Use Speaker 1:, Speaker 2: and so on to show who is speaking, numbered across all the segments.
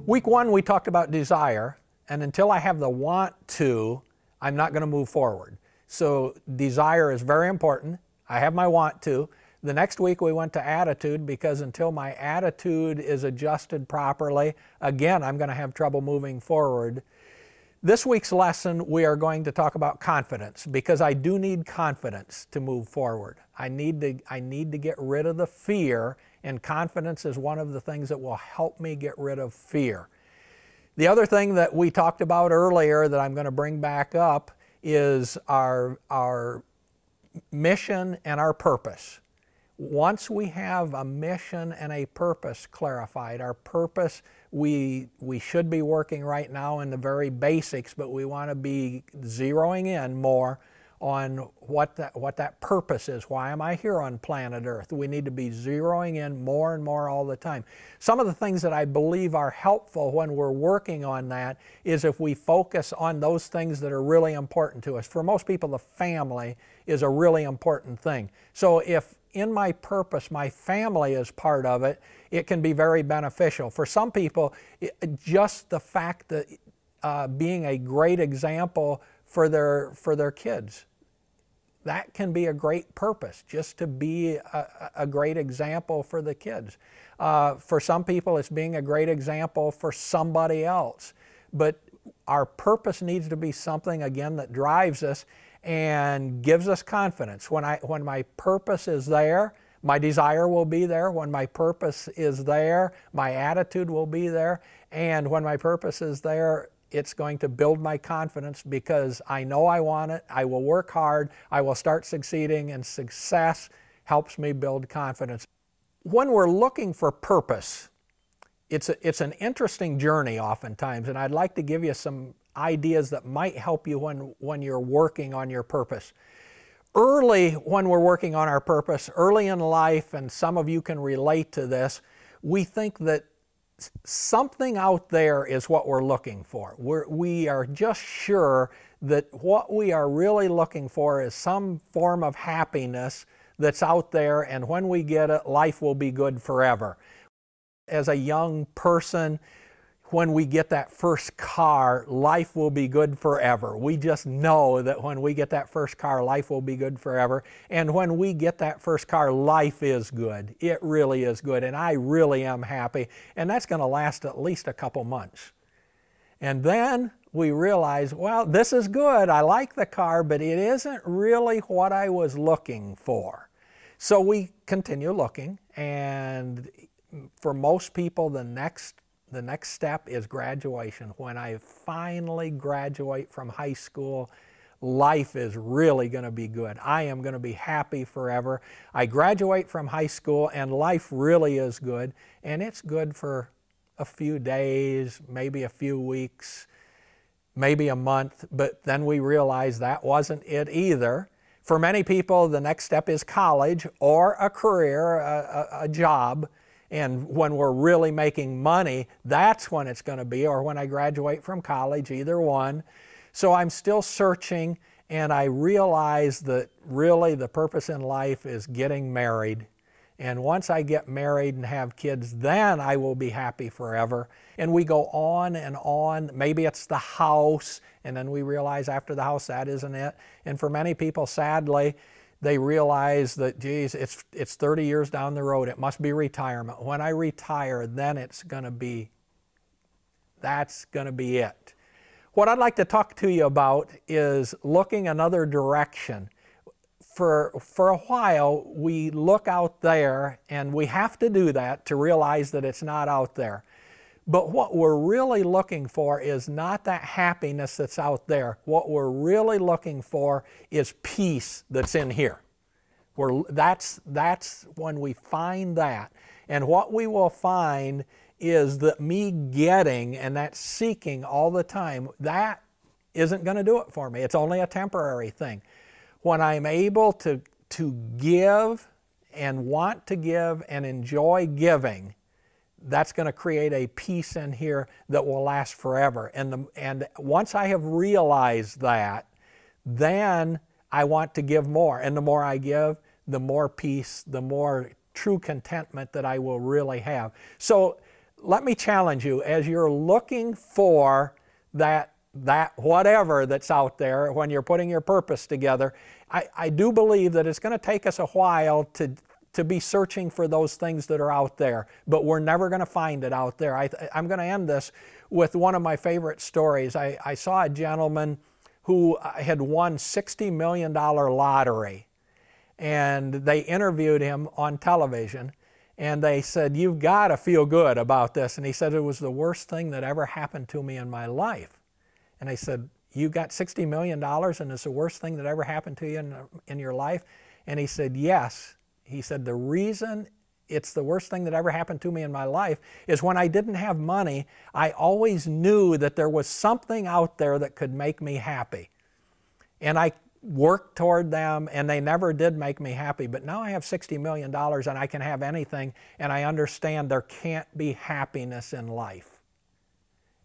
Speaker 1: Week one, we talked about desire, and until I have the want to, I'm not going to move forward. So desire is very important. I have my want to. The next week we went to attitude, because until my attitude is adjusted properly, again, I'm going to have trouble moving forward. This week's lesson, we are going to talk about confidence, because I do need confidence to move forward. I need to get rid of the fear, and confidence is one of the things that will help me get rid of fear. The other thing that we talked about earlier that I'm going to bring back up is our mission and our purpose. Once we have a mission and a purpose clarified, our purpose, we should be working right now in the very basics, but we want to be zeroing in more on what that purpose is. Why am I here on planet Earth? We need to be zeroing in more and more all the time. Some of the things that I believe are helpful when we're working on that is if we focus on those things that are really important to us. For most people, the family is a really important thing. So if in my purpose, my family is part of it, it can be very beneficial. For some people, just the fact that being a great example for their kids, that can be a great purpose, just to be a great example for the kids. For some people, it's being a great example for somebody else. But our purpose needs to be something, again, that drives us and gives us confidence. When my purpose is there, my desire will be there. When my purpose is there, my attitude will be there. And when my purpose is there, it's going to build my confidence, because I know I want it, I will work hard, I will start succeeding, and success helps me build confidence. When we're looking for purpose, it's an interesting journey oftentimes, and I'd like to give you some ideas that might help you when you're working on your purpose. Early, when we're working on our purpose, early in life, and some of you can relate to this, we think that something out there is what we're looking for. We are just sure that what we are really looking for is some form of happiness that's out there, and when we get it, life will be good forever. As a young person, when we get that first car, life will be good forever. We just know that when we get that first car, life will be good forever. And when we get that first car, life is good. It really is good. And I really am happy. And that's going to last at least a couple months. And then we realize, well, this is good. I like the car, but it isn't really what I was looking for. So we continue looking. And for most people, the next step is graduation. When I finally graduate from high school, life is really going to be good. I am going to be happy forever. I graduate from high school and life really is good, and it's good for a few days, maybe a few weeks, maybe a month, but then we realize that wasn't it either. For many people, the next step is college or a career, a job. And when we're really making money, that's when it's going to be, or when I graduate from college, either one. So I'm still searching, and I realize that really the purpose in life is getting married. And once I get married and have kids, then I will be happy forever. And we go on and on. Maybe it's the house, and then we realize after the house that isn't it. And for many people, sadly, they realize that, geez, it's 30 years down the road. It must be retirement. When I retire, then that's going to be it. What I'd like to talk to you about is looking another direction. For a while, we look out there, and we have to do that to realize that it's not out there. But what we're really looking for is not that happiness that's out there. What we're really looking for is peace that's in here. That's when we find that. And what we will find is that me getting and that seeking all the time, that isn't going to do it for me. It's only a temporary thing. When I'm able to give and want to give and enjoy giving, that's going to create a peace in here that will last forever. And once I have realized that, then I want to give more. And the more I give, the more peace, the more true contentment that I will really have. So let me challenge you, as you're looking for that whatever that's out there, when you're putting your purpose together, I do believe that it's going to take us a while to be searching for those things that are out there, but we're never going to find it out there. I'm going to end this with one of my favorite stories. I saw a gentleman who had won $60 million lottery, and they interviewed him on television, and they said, "You've got to feel good about this." And he said, "It was the worst thing that ever happened to me in my life." And I said, "You got $60 million and it's the worst thing that ever happened to you in your life?" And he said, "Yes." He said, "The reason it's the worst thing that ever happened to me in my life is when I didn't have money, I always knew that there was something out there that could make me happy. And I worked toward them, and they never did make me happy. But now I have $60 million and I can have anything, and I understand there can't be happiness in life."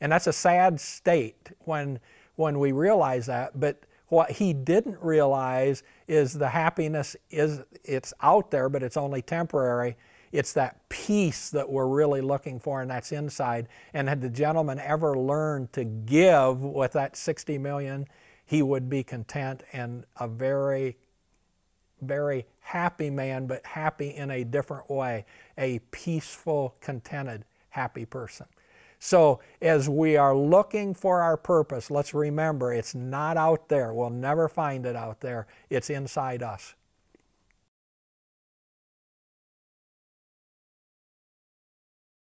Speaker 1: And that's a sad state when we realize that. But what he didn't realize is the happiness it's out there, but it's only temporary. It's that peace that we're really looking for, and that's inside. And had the gentleman ever learned to give with that $60 million, he would be content and a very, very happy man, but happy in a different way, a peaceful, contented, happy person. So as we are looking for our purpose, let's remember it's not out there. We'll never find it out there. It's inside us.